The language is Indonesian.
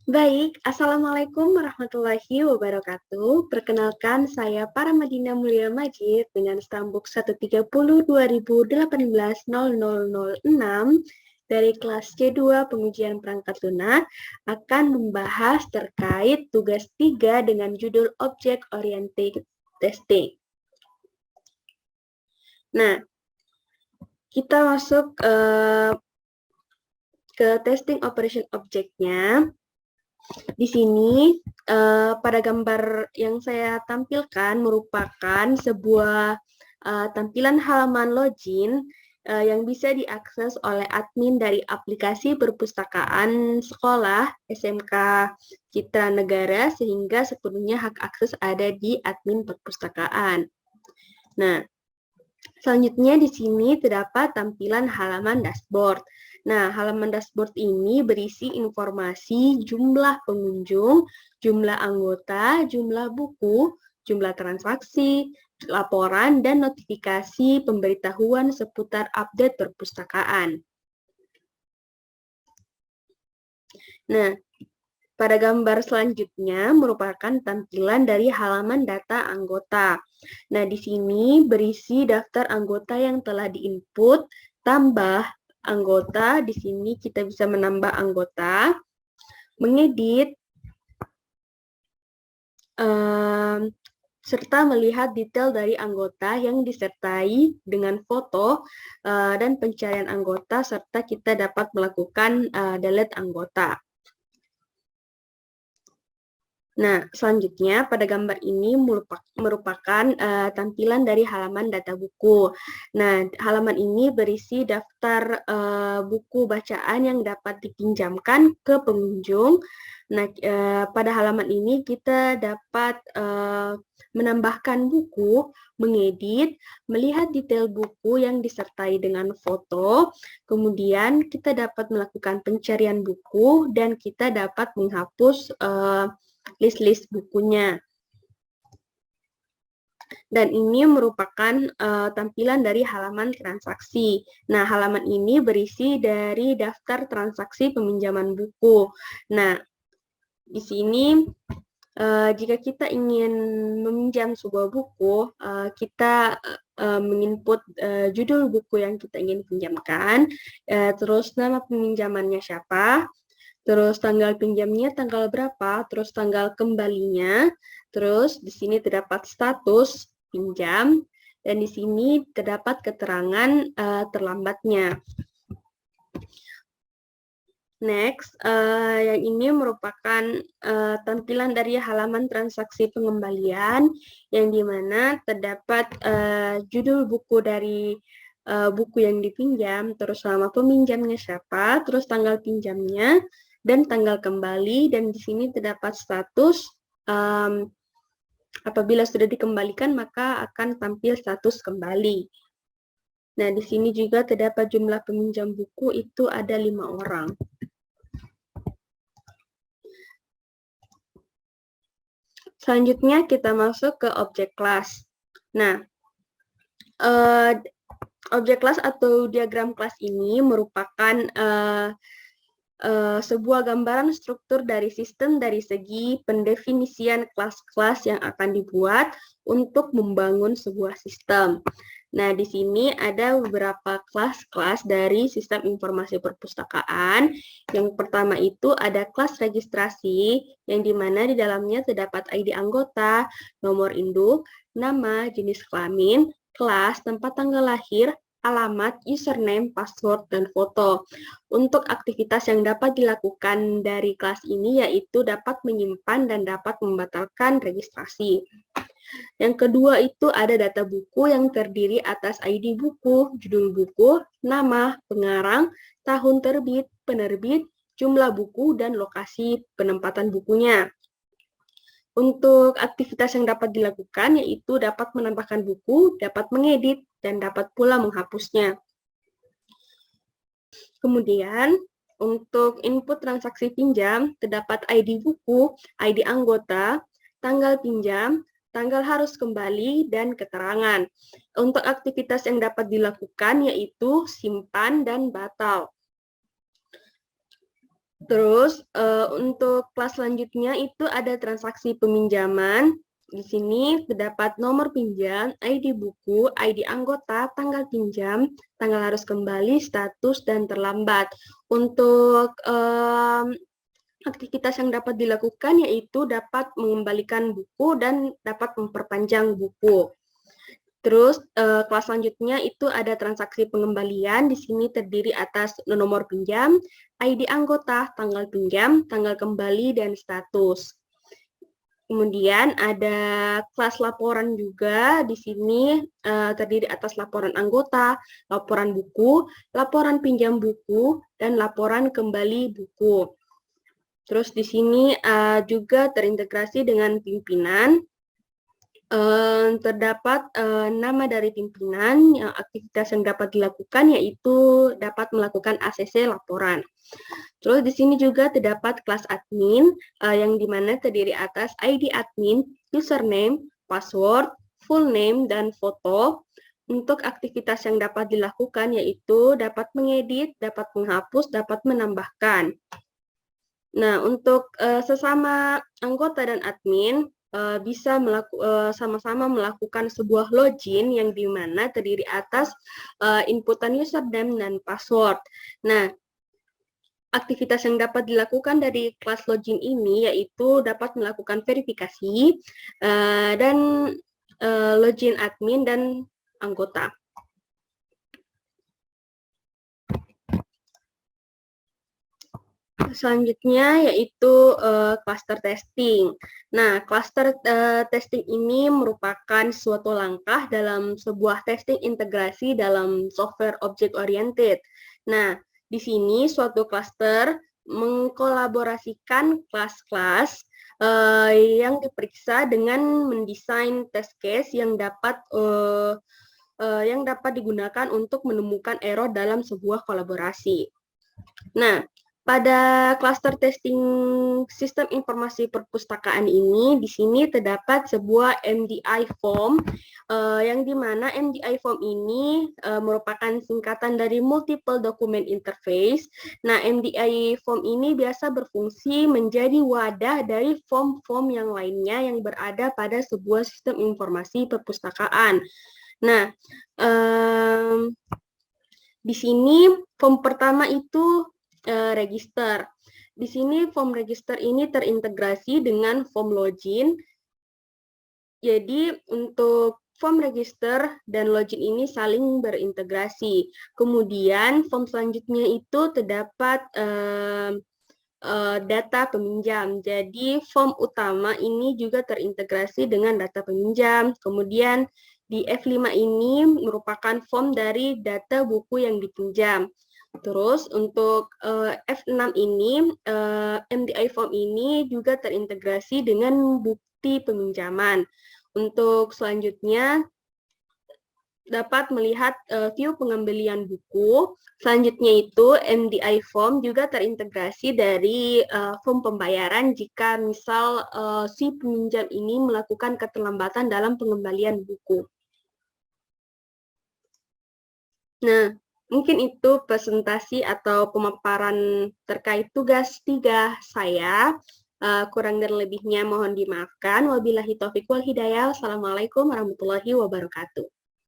Baik, Assalamualaikum warahmatullahi wabarakatuh. Perkenalkan, saya Paramadina Mulia Majid dengan stambuk 130-2018-0006 dari kelas C2 Pengujian Perangkat Lunak akan membahas terkait tugas 3 dengan judul Object Oriented Testing. Nah, kita masuk ke testing operation object-nya. Di sini pada gambar yang saya tampilkan merupakan sebuah tampilan halaman login yang bisa diakses oleh admin dari aplikasi perpustakaan sekolah SMK Citra Negara sehingga sepenuhnya hak akses ada di admin perpustakaan. Nah, selanjutnya di sini terdapat tampilan halaman dashboard. Nah, halaman dashboard ini berisi informasi jumlah pengunjung, jumlah anggota, jumlah buku, jumlah transaksi, laporan, dan notifikasi pemberitahuan seputar update perpustakaan. Nah, pada gambar selanjutnya merupakan tampilan dari halaman data anggota. Nah, di sini berisi daftar anggota yang telah diinput, tambah anggota. Di sini kita bisa menambah anggota, mengedit, serta melihat detail dari anggota yang disertai dengan foto dan pencarian anggota, serta kita dapat melakukan delete anggota. Nah, selanjutnya pada gambar ini merupakan tampilan dari halaman data buku. Nah, halaman ini berisi daftar buku bacaan yang dapat dipinjamkan ke pengunjung. Nah, pada halaman ini kita dapat menambahkan buku, mengedit, melihat detail buku yang disertai dengan foto, kemudian kita dapat melakukan pencarian buku, dan kita dapat menghapus list-list bukunya. Dan ini merupakan tampilan dari halaman transaksi. Nah, halaman ini berisi dari daftar transaksi peminjaman buku. Nah, di sini jika kita ingin meminjam sebuah buku, kita menginput judul buku yang kita ingin pinjamkan, terus nama peminjamannya siapa, terus tanggal pinjamnya tanggal berapa, terus tanggal kembalinya, terus di sini terdapat status pinjam, dan di sini terdapat keterangan terlambatnya. Next, yang ini merupakan tampilan dari halaman transaksi pengembalian, yang dimana terdapat judul buku dari buku yang dipinjam, terus nama peminjamnya siapa, terus tanggal pinjamnya, dan tanggal kembali, dan di sini terdapat status apabila sudah dikembalikan maka akan tampil status kembali. Nah, di sini juga terdapat jumlah peminjam buku itu ada 5 orang. Selanjutnya kita masuk ke objek kelas. Nah, objek kelas atau diagram kelas ini merupakan sebuah gambaran struktur dari sistem dari segi pendefinisian kelas-kelas yang akan dibuat untuk membangun sebuah sistem. Nah, di sini ada beberapa kelas-kelas dari sistem informasi perpustakaan. Yang pertama itu ada kelas registrasi, yang dimana di dalamnya terdapat ID anggota, nomor induk, nama, jenis kelamin, kelas, tempat tanggal lahir, alamat, username, password, dan foto. Untuk aktivitas yang dapat dilakukan dari kelas ini yaitu dapat menyimpan dan dapat membatalkan registrasi. Yang kedua itu ada data buku yang terdiri atas ID buku, judul buku, nama, pengarang, tahun terbit, penerbit, jumlah buku, dan lokasi penempatan bukunya. Untuk aktivitas yang dapat dilakukan yaitu dapat menambahkan buku, dapat mengedit, dan dapat pula menghapusnya. Kemudian, untuk input transaksi pinjam, terdapat ID buku, ID anggota, tanggal pinjam, tanggal harus kembali, dan keterangan. Untuk aktivitas yang dapat dilakukan yaitu simpan dan batal. Terus untuk kelas selanjutnya itu ada transaksi peminjaman. Di sini terdapat nomor pinjam, ID buku, ID anggota, tanggal pinjam, tanggal harus kembali, status, dan terlambat. Untuk aktivitas yang dapat dilakukan yaitu dapat mengembalikan buku dan dapat memperpanjang buku. Terus kelas selanjutnya itu ada transaksi pengembalian. Di sini terdiri atas nomor pinjam, ID anggota, tanggal pinjam, tanggal kembali, dan status. Kemudian ada kelas laporan juga. Di sini terdiri atas laporan anggota, laporan buku, laporan pinjam buku, dan laporan kembali buku. Terus di sini juga terintegrasi dengan pimpinan. Terdapat nama dari pimpinan yang aktivitas yang dapat dilakukan yaitu dapat melakukan ACC laporan. Terus di sini juga terdapat kelas admin yang dimana terdiri atas ID admin, username, password, full name, dan foto. Untuk aktivitas yang dapat dilakukan yaitu dapat mengedit, dapat menghapus, dapat menambahkan. Nah, untuk sesama anggota dan admin bisa sama-sama melakukan sebuah login yang dimana terdiri atas inputan username dan password. Nah, aktivitas yang dapat dilakukan dari kelas login ini yaitu dapat melakukan verifikasi dan login admin dan anggota. Selanjutnya yaitu cluster testing. Nah, cluster testing ini merupakan suatu langkah dalam sebuah testing integrasi dalam software object oriented. Nah, di sini suatu cluster mengkolaborasikan kelas-kelas yang diperiksa dengan mendesain test case yang dapat digunakan untuk menemukan error dalam sebuah kolaborasi. Nah, pada cluster testing sistem informasi perpustakaan ini, di sini terdapat sebuah MDI form, yang dimana MDI form ini merupakan singkatan dari Multiple Document Interface. Nah, MDI form ini biasa berfungsi menjadi wadah dari form-form yang lainnya yang berada pada sebuah sistem informasi perpustakaan. Nah, di sini form pertama itu register. Di sini form register ini terintegrasi dengan form login. Jadi untuk form register dan login ini saling berintegrasi. Kemudian form selanjutnya itu terdapat data peminjam. Jadi form utama ini juga terintegrasi dengan data peminjam. Kemudian di F5 ini merupakan form dari data buku yang dipinjam. Terus untuk F6 ini, MDI form ini juga terintegrasi dengan bukti peminjaman. Untuk selanjutnya, dapat melihat view pengembalian buku. Selanjutnya itu MDI form juga terintegrasi dari form pembayaran jika misal si peminjam ini melakukan keterlambatan dalam pengembalian buku. Nah, mungkin itu presentasi atau pemaparan terkait tugas 3 saya. Kurang dan lebihnya mohon dimaafkan. Wabillahi taufiq wal hidayah. Wassalamualaikum warahmatullahi wabarakatuh.